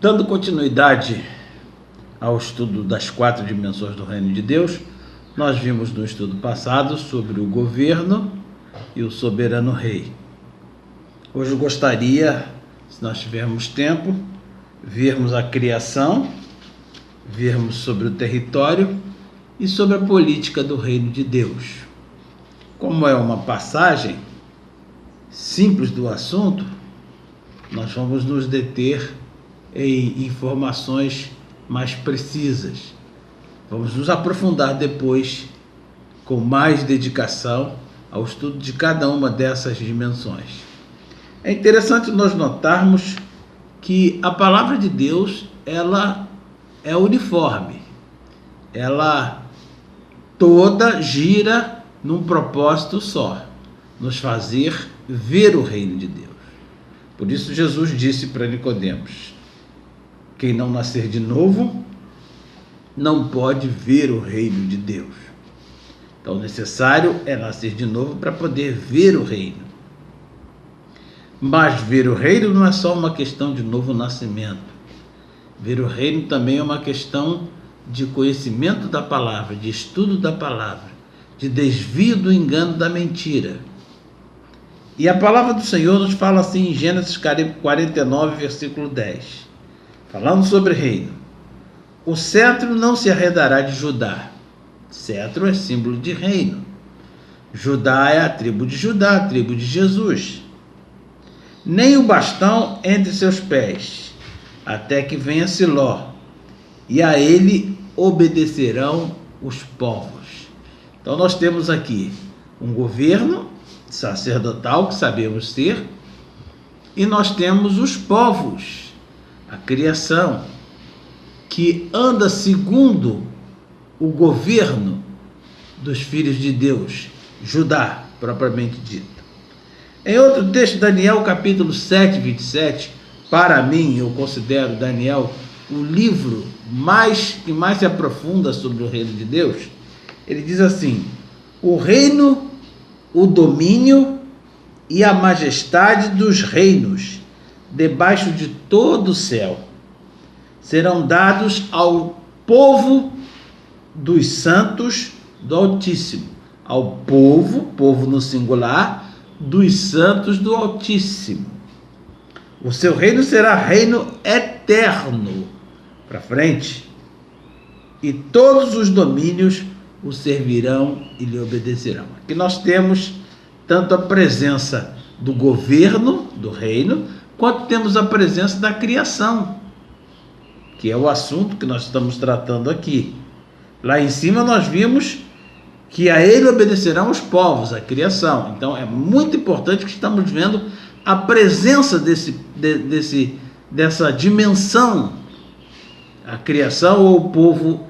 Dando continuidade ao estudo das 4 dimensões do Reino de Deus, nós vimos no estudo passado sobre o governo e o soberano rei. Hoje eu gostaria, se nós tivermos tempo, vermos a criação, vermos sobre o território e sobre a política do Reino de Deus. Como é uma passagem simples do assunto, nós vamos nos deter em informações mais precisas. Vamos nos aprofundar depois com mais dedicação ao estudo de cada uma dessas dimensões. É interessante nós notarmos que a palavra de Deus, ela é uniforme. Ela toda gira num propósito só, nos fazer ver o reino de Deus. Por isso Jesus disse para Nicodemos: quem não nascer de novo não pode ver o reino de Deus. Então, necessário é nascer de novo para poder ver o reino. Mas ver o reino não é só uma questão de novo nascimento. Ver o reino também é uma questão de conhecimento da palavra, de estudo da palavra, de desvio do engano da mentira. E a palavra do Senhor nos fala assim em Gênesis 49, versículo 10. Falando sobre reino: o cetro não se arredará de Judá. Cetro é símbolo de reino. Judá é a tribo de Judá, a tribo de Jesus. Nem o bastão entre seus pés, até que venha Siló, e a ele obedecerão os povos. Então nós temos aqui um governo sacerdotal, que sabemos ter, e nós temos os povos, a criação, que anda segundo o governo dos filhos de Deus, Judá, propriamente dito. Em outro texto, Daniel, capítulo 7, 27, para mim, eu considero Daniel o livro que mais se aprofunda sobre o reino de Deus. Ele diz assim: o reino, o domínio e a majestade dos reinos debaixo de todo o céu serão dados ao povo dos santos do Altíssimo, ao povo no singular, dos santos do Altíssimo. O seu reino será reino eterno, para frente, e todos os domínios o servirão e lhe obedecerão. Aqui nós temos tanto a presença do governo, do reino, quanto temos a presença da criação, que é o assunto que nós estamos tratando aqui. Lá em cima nós vimos que a ele obedecerão os povos, a criação. Então é muito importante que estamos vendo a presença dessa dimensão, a criação ou o povo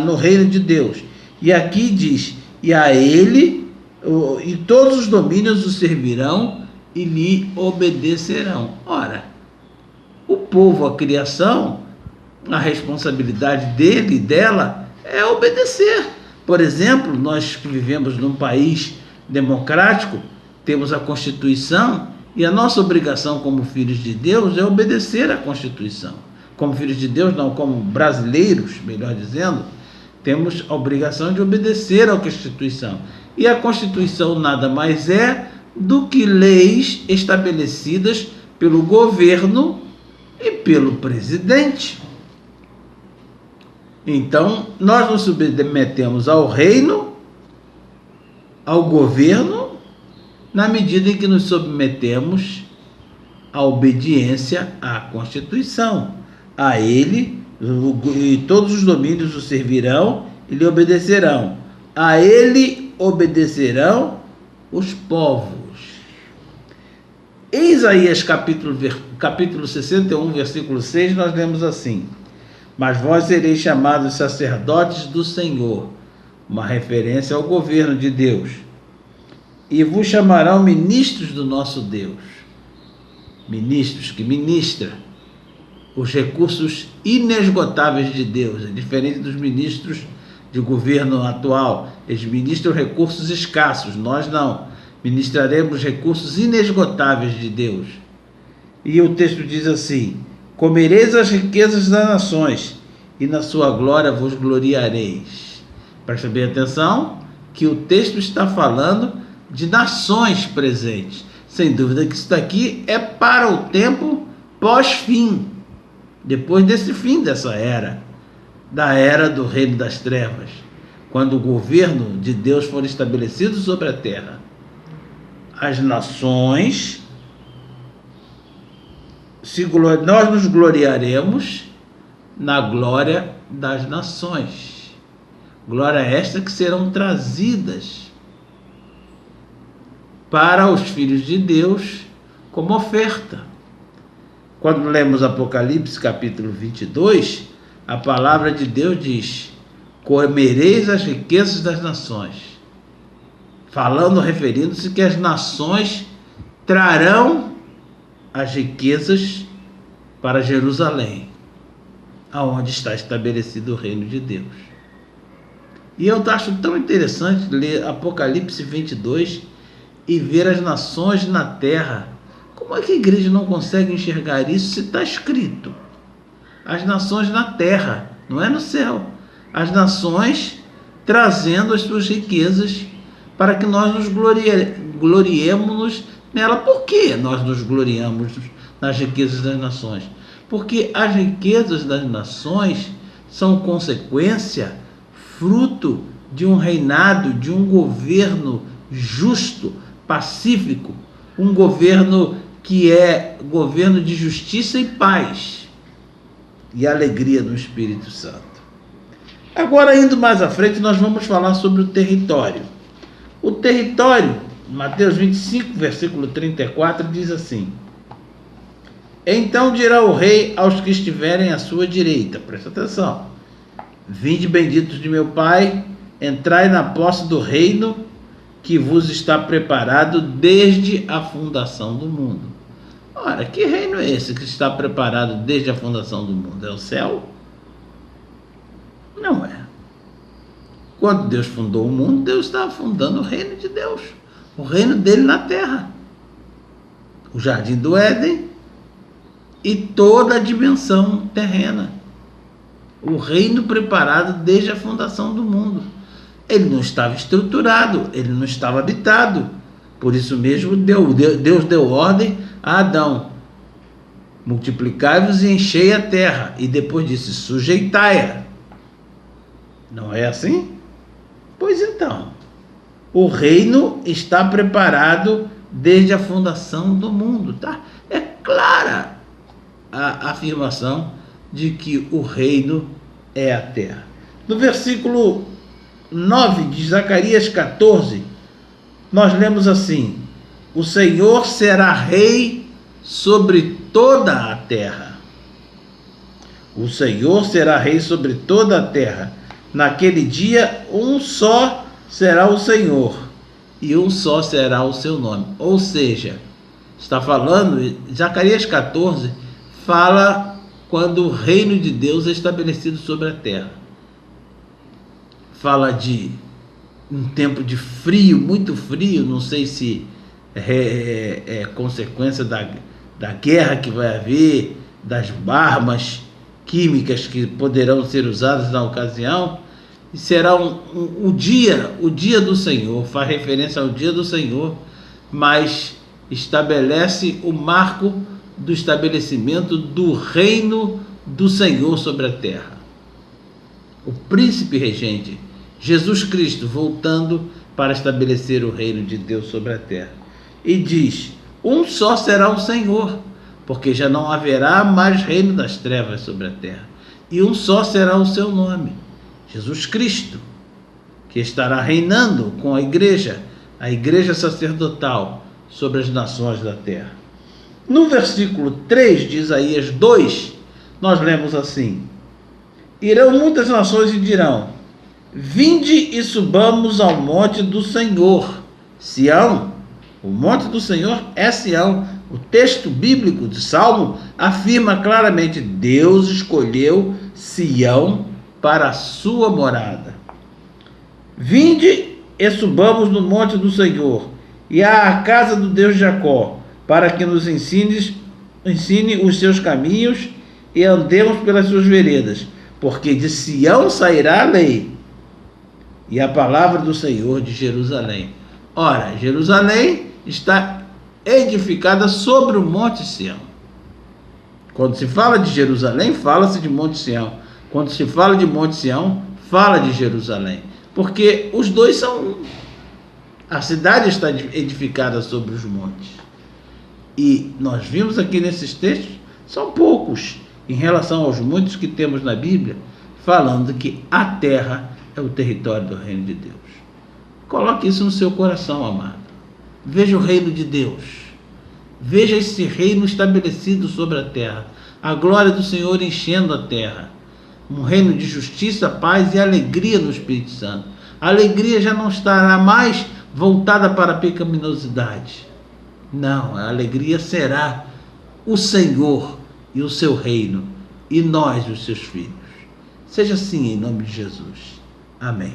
no reino de Deus. E aqui diz: e a ele e todos os domínios o servirão e lhe obedecerão. Ora, o povo, a criação, a responsabilidade dele e dela é obedecer. Por exemplo, nós que vivemos num país democrático, temos a Constituição, e a nossa obrigação como filhos de Deus é obedecer à Constituição. Como filhos de Deus, não, como brasileiros, melhor dizendo, temos a obrigação de obedecer à Constituição. E a Constituição nada mais é do que leis estabelecidas pelo governo e pelo presidente. Então, nós nos submetemos ao reino, ao governo, na medida em que nos submetemos à obediência à Constituição. A ele, e todos os domínios o servirão e lhe obedecerão. A ele obedecerão os povos. Em Isaías capítulo 61, versículo 6, nós lemos assim: mas vós sereis chamados sacerdotes do Senhor, uma referência ao governo de Deus, e vos chamarão ministros do nosso Deus. Ministros que ministram os recursos inesgotáveis de Deus. É diferente dos ministros de governo atual. Eles ministram recursos escassos, nós não. Ministraremos recursos inesgotáveis de Deus. E o texto diz assim: Comereis as riquezas das nações, e na sua glória vos gloriareis. Presta bem atenção que o texto está falando de nações presentes. Sem dúvida que isso daqui é para o tempo pós-fim, depois desse fim dessa era, da era do reino das trevas, quando o governo de Deus for estabelecido sobre a terra. As nações, nós nos gloriaremos na glória das nações. Glória esta que serão trazidas para os filhos de Deus como oferta. Quando lemos Apocalipse capítulo 22, a palavra de Deus diz: comereis as riquezas das nações. Falando, referindo-se que as nações trarão as riquezas para Jerusalém, aonde está estabelecido o reino de Deus. E eu acho tão interessante ler Apocalipse 22 e ver as nações na terra. Como é que a igreja não consegue enxergar isso se está escrito? As nações na terra, não é no céu. As nações trazendo as suas riquezas para que nós nos gloriemos nela. Por que nós nos gloriamos nas riquezas das nações? Porque as riquezas das nações são consequência, fruto de um reinado, de um governo justo, pacífico, um governo que é governo de justiça e paz e alegria no Espírito Santo. Agora, indo mais à frente, nós vamos falar sobre o território. O território, Mateus 25, versículo 34, diz assim: então dirá o rei aos que estiverem à sua direita, presta atenção: vinde benditos de meu Pai, entrai na posse do reino que vos está preparado desde a fundação do mundo. Ora, que reino é esse que está preparado desde a fundação do mundo? É o céu? Não é. Quando Deus fundou o mundo, Deus estava fundando o reino de Deus, o reino dele na terra, o jardim do Éden e toda a dimensão terrena, o reino preparado desde a fundação do mundo. Ele não estava estruturado, ele não estava habitado. Por isso mesmo Deus deu ordem a Adão: multiplicai-vos e enchei a terra, e depois disse: sujeitai-a. Não é assim? Pois então, o reino está preparado desde a fundação do mundo, tá? É clara a afirmação de que o reino é a terra. No versículo 9 de Zacarias 14, nós lemos assim: o Senhor será rei sobre toda a terra. O Senhor será rei sobre toda a terra. Naquele dia, um só será o Senhor, e um só será o seu nome. Ou seja, está falando, Zacarias 14 fala quando o reino de Deus é estabelecido sobre a terra. Fala de um tempo de frio, muito frio, não sei se é consequência da guerra que vai haver, das armas químicas que poderão ser usadas na ocasião, e será o dia do Senhor, faz referência ao dia do Senhor, mas estabelece o marco do estabelecimento do reino do Senhor sobre a terra. O príncipe regente, Jesus Cristo, voltando para estabelecer o reino de Deus sobre a terra. E diz: um só será o Senhor, porque já não haverá mais reino das trevas sobre a terra. E um só será o seu nome, Jesus Cristo, que estará reinando com a igreja sacerdotal, sobre as nações da terra. No versículo 3 de Isaías 2, nós lemos assim: irão muitas nações e dirão: vinde e subamos ao monte do Senhor, Sião. O monte do Senhor é Sião. O texto bíblico de Salmo afirma claramente: Deus escolheu Sião para a sua morada. Vinde e subamos no monte do Senhor e à casa do Deus de Jacó, para que nos ensine os seus caminhos e andemos pelas suas veredas, porque de Sião sairá a lei e a palavra do Senhor de Jerusalém. Ora, Jerusalém está edificada sobre o Monte Sião. Quando se fala de Jerusalém, fala-se de Monte Sião. Quando se fala de Monte Sião, fala de Jerusalém. Porque os dois são... A cidade está edificada sobre os montes. E nós vimos aqui nesses textos, são poucos em relação aos muitos que temos na Bíblia, falando que a terra é o território do reino de Deus. Coloque isso no seu coração, amado. Veja o reino de Deus. Veja esse reino estabelecido sobre a terra. A glória do Senhor enchendo a terra. Um reino de justiça, paz e alegria no Espírito Santo. A alegria já não estará mais voltada para a pecaminosidade. Não, a alegria será o Senhor e o seu reino, e nós, os seus filhos. Seja assim em nome de Jesus. Amém.